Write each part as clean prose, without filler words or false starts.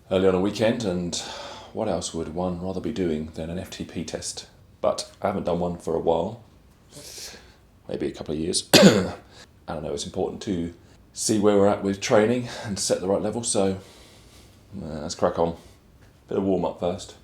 early on a weekend, and what else would one rather be doing than an FTP test? But I haven't done one for a while, maybe a couple of years. I don't know, it's important to see where we're at with training and set the right level, so let's crack on. Bit of warm up first.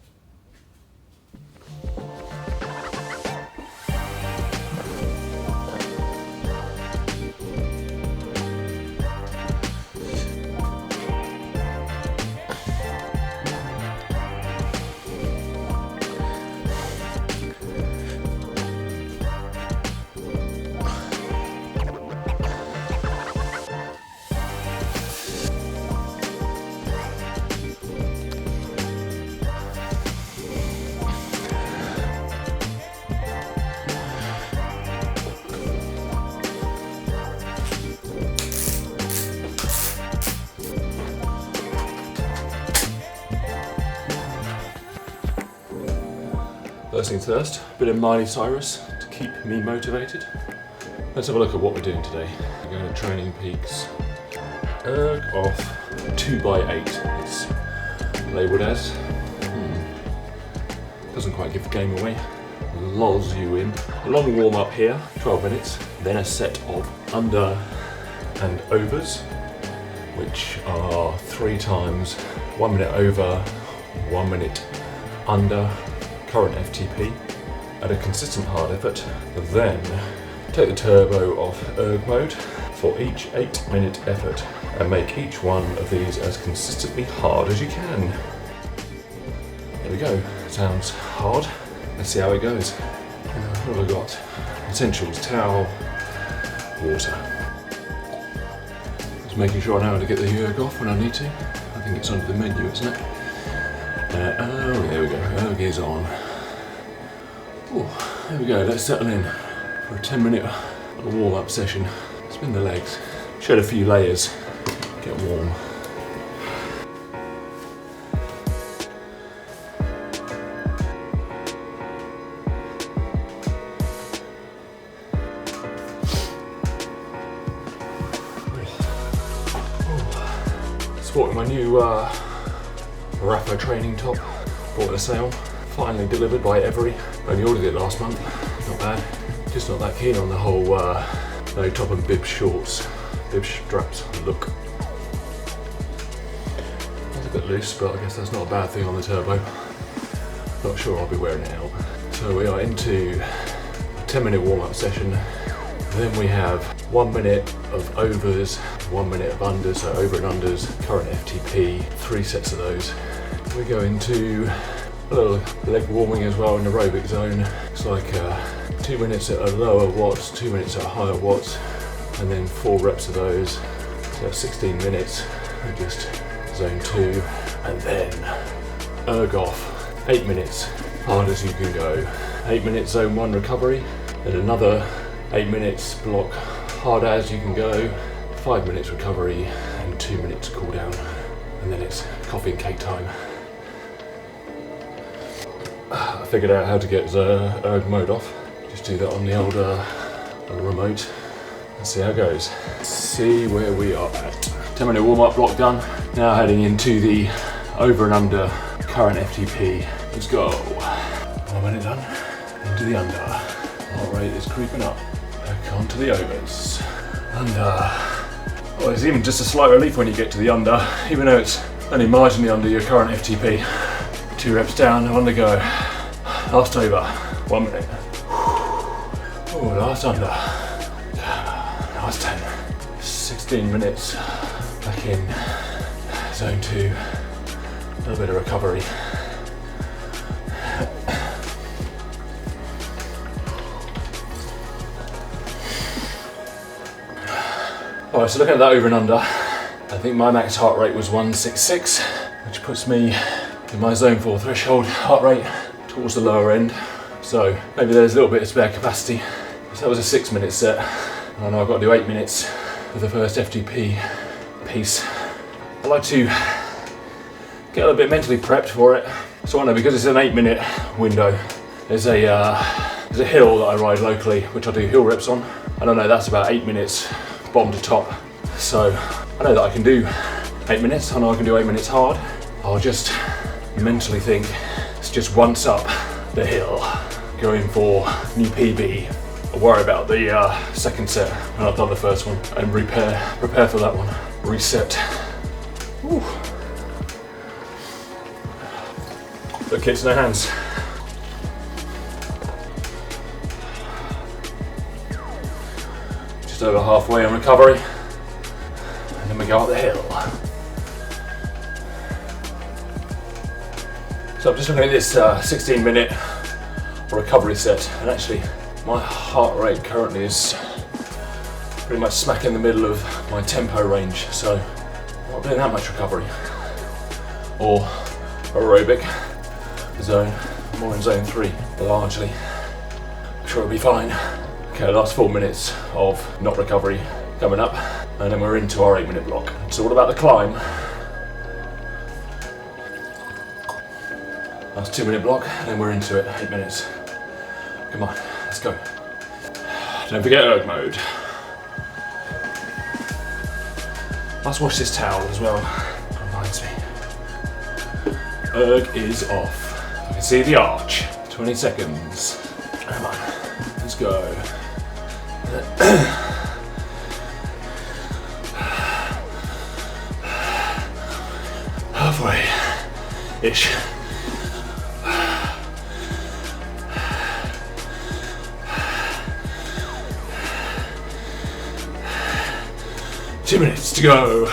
First things first, a bit of Miley Cyrus to keep me motivated. Let's have a look at what we're doing today. We're going to Training Peaks erg off 2x8. It's labelled as. Doesn't quite give the game away. Lulls you in. A long warm up here, 12 minutes. Then a set of under and overs, which are 3 times 1 minute over, 1 minute under current FTP at a consistent hard effort. Then take the turbo off erg mode for each 8-minute effort and make each one of these as consistently hard as you can. There we go. Sounds hard. Let's see how it goes. What have I got? Essentials, towel, water. Just making sure I know how to get the erg off when I need to. I think it's under the menu, isn't it? Oh, there we go. Erg is on. Oh, there we go. Let's settle in for a 10-minute warm-up session. Spin the legs. Shed a few layers. Get warm. Sporting my new Rafa training top, bought at a sale, finally delivered by Every. Only ordered it last month, not bad. Just not that keen on the whole no top and bib shorts, bib straps look. It's a bit loose, but I guess that's not a bad thing on the turbo. Not sure I'll be wearing it out. So we are into a 10-minute warm-up session. Then we have 1 minute of overs, 1 minute of unders, so over and unders, current FTP, 3 sets of those. We go into a little leg warming as well in the aerobic zone. It's like 2 minutes at a lower watts, 2 minutes at a higher watts, and then 4 reps of those. So 16 minutes, and just zone 2, and then erg off, 8 minutes, hard as you can go. 8 minutes zone 1 recovery, then another 8 minutes block, hard as you can go, 5 minutes recovery, and 2 minutes cool down. And then it's coffee and cake time. I figured out how to get the erg mode off. Just do that on the old remote. Let's see how it goes. See where we are at. 10-minute warm-up block done. Now heading into the over and under current FTP. Let's go. 1 minute done. Into the under. Heart rate is creeping up. Back onto the overs. Under. Well, it's even just a slight relief when you get to the under, even though it's only marginally under your current FTP. 2 reps down, 1 to go. Last over, 1 minute. Oh, last under. Last 10. 16 minutes. Back in zone 2. A little bit of recovery. Alright, so looking at that over and under, I think my max heart rate was 166, which puts me in my zone 4 threshold heart rate towards the lower end. So maybe there's a little bit of spare capacity. So that was a 6-minute set. And I know I've got to do 8 minutes for the first FTP piece. I like to get a little bit mentally prepped for it. So I know because it's an 8-minute window, there's a hill that I ride locally, which I do hill reps on. And I know that's about 8 minutes bottom to top. So I know that I can do 8 minutes. I know I can do 8 minutes hard. I'll just mentally think it's just once up the hill, going for new PB. I'll worry about the second set when I've done the first one and prepare for that one. Reset. Woo. Put kits in their hands. Just over halfway on recovery, and then we go up the hill. So I'm just looking at this 16-minute recovery set, and actually my heart rate currently is pretty much smack in the middle of my tempo range, so I'm not doing that much recovery or aerobic zone, more in zone 3 largely. I'm sure it'll be fine. Okay, last 4 minutes of not recovery coming up, and then we're into our 8-minute block. It's all about the climb. Last 2-minute block, and then we're into it, 8 minutes. Come on, let's go. Don't forget erg mode. Must wash this towel as well, reminds me. Erg is off. I can see the arch, 20 seconds. Come on, let's go. Halfway-ish. Two minutes to go.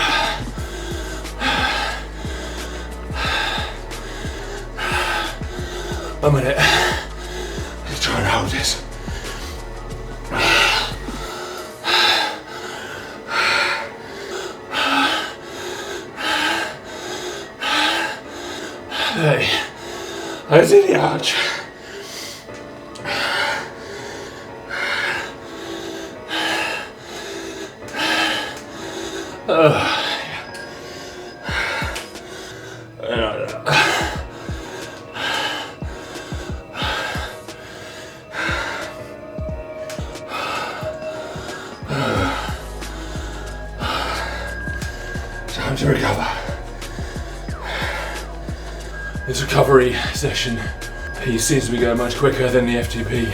1 minute. Let's try and hold this. Hey, I see the arch. Time to recover. This recovery session seems to be going much quicker than the FTP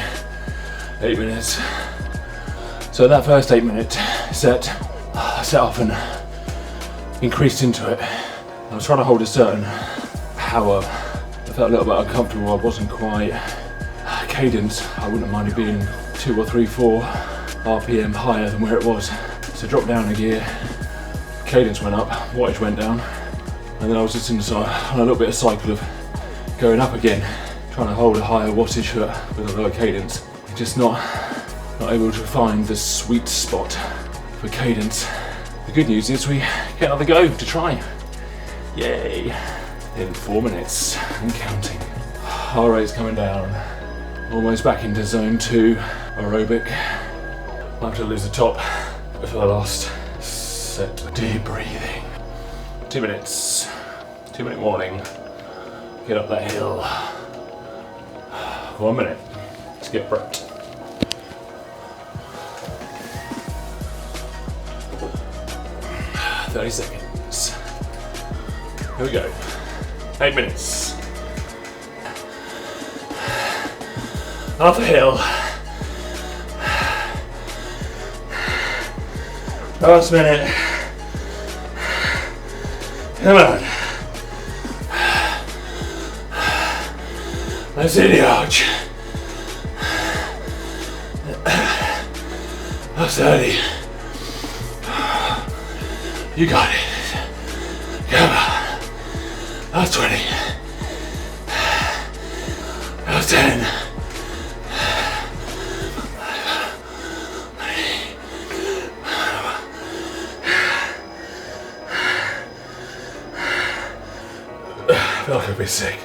8 minutes. So that first 8-minute set, I set up and increased into it. I was trying to hold a certain power. I felt a little bit uncomfortable. I wasn't quite cadence. I wouldn't mind it being 2 or 3, 4 RPM higher than where it was. So dropped down a gear, cadence went up, wattage went down, and then I was just on a little bit of cycle of going up again, trying to hold a higher wattage with a lower cadence. Just not able to find the sweet spot for cadence. The good news is we get another go to try. Yay! In 4 minutes and counting. Heart rate's coming down. Almost back into zone 2 aerobic. I'll have to lose the top for the last set. Deep breathing. 2 minutes. 2-minute warning. Get up that hill. 1 minute. Let's get prepped. "30 seconds. Here we go. 8 minutes. Up the hill. Last minute. Come on. Let's see the arch. That's 30. You got it. Come on. That's 20. That's 10. I feel like I'd be sick.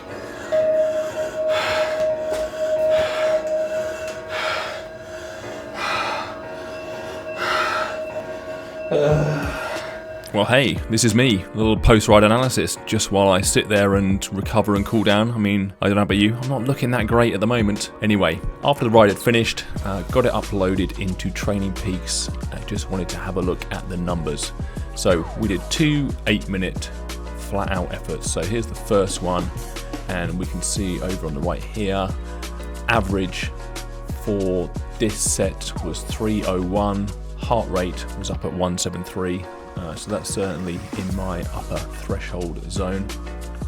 Well, hey, this is me, a little post-ride analysis, just while I sit there and recover and cool down. I mean, I don't know about you, I'm not looking that great at the moment. Anyway, after the ride had finished, got it uploaded into Training Peaks. I just wanted to have a look at the numbers. So we did 2 8-minute flat out efforts. So here's the first one, and we can see over on the right here, average for this set was 301, heart rate was up at 173, so that's certainly in my upper threshold zone.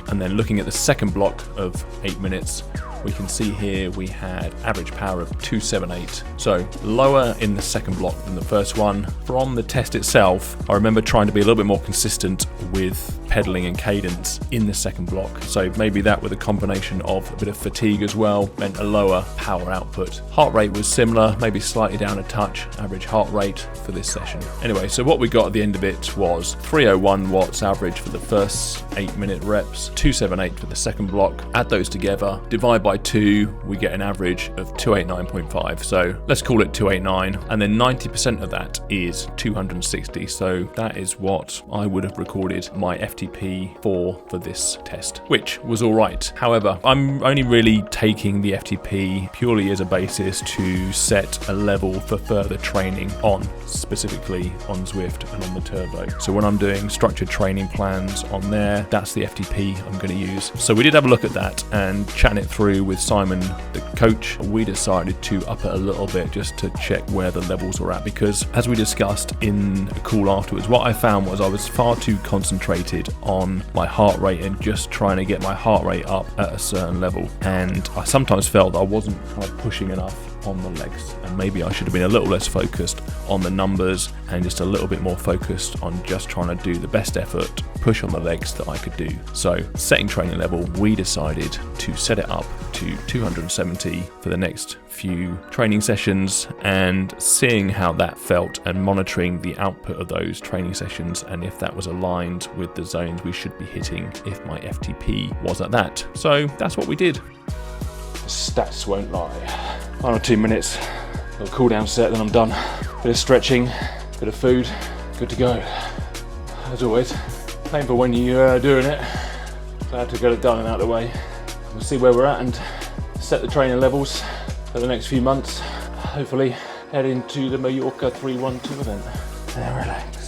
And then looking at the second block of 8 minutes, we can see here we had average power of 278, so lower in the second block than the first one. From the test itself, I remember trying to be a little bit more consistent with pedaling and cadence in the second block, so maybe that with a combination of a bit of fatigue as well meant a lower power output. Heart rate was similar, maybe slightly down a touch, average heart rate for this session. Anyway, so what we got at the end of it was 301 watts average for the first 8 minute reps, 278 for the second block. Add those together, divide by 2, we get an average of 289.5, so let's call it 289, and then 90% of that is 260, so that is what I would have recorded my FTP for this test, which was alright. However, I'm only really taking the FTP purely as a basis to set a level for further training on, specifically on Zwift and on the turbo. So when I'm doing structured training plans on there, that's the FTP I'm going to use. So we did have a look at that, and chatting it through with Simon, the coach, we decided to up it a little bit just to check where the levels were at, because as we discussed in a call afterwards, what I found was I was far too concentrated on my heart rate and just trying to get my heart rate up at a certain level, and I sometimes felt that I wasn't kind of pushing enough on the legs, and maybe I should have been a little less focused on the numbers and just a little bit more focused on just trying to do the best effort push on the legs that I could do. So setting training level, we decided to set it up to 270 for the next few training sessions, and seeing how that felt and monitoring the output of those training sessions and if that was aligned with the zones we should be hitting if my FTP was at that. So that's what we did. The stats won't lie. 1 or 2 minutes, little cool down set, then I'm done. Bit of stretching, bit of food, good to go. As always, painful when you're doing it. Glad to get it done and out of the way. We'll see where we're at and set the training levels for the next few months. Hopefully head into the Mallorca 312 event. And relax.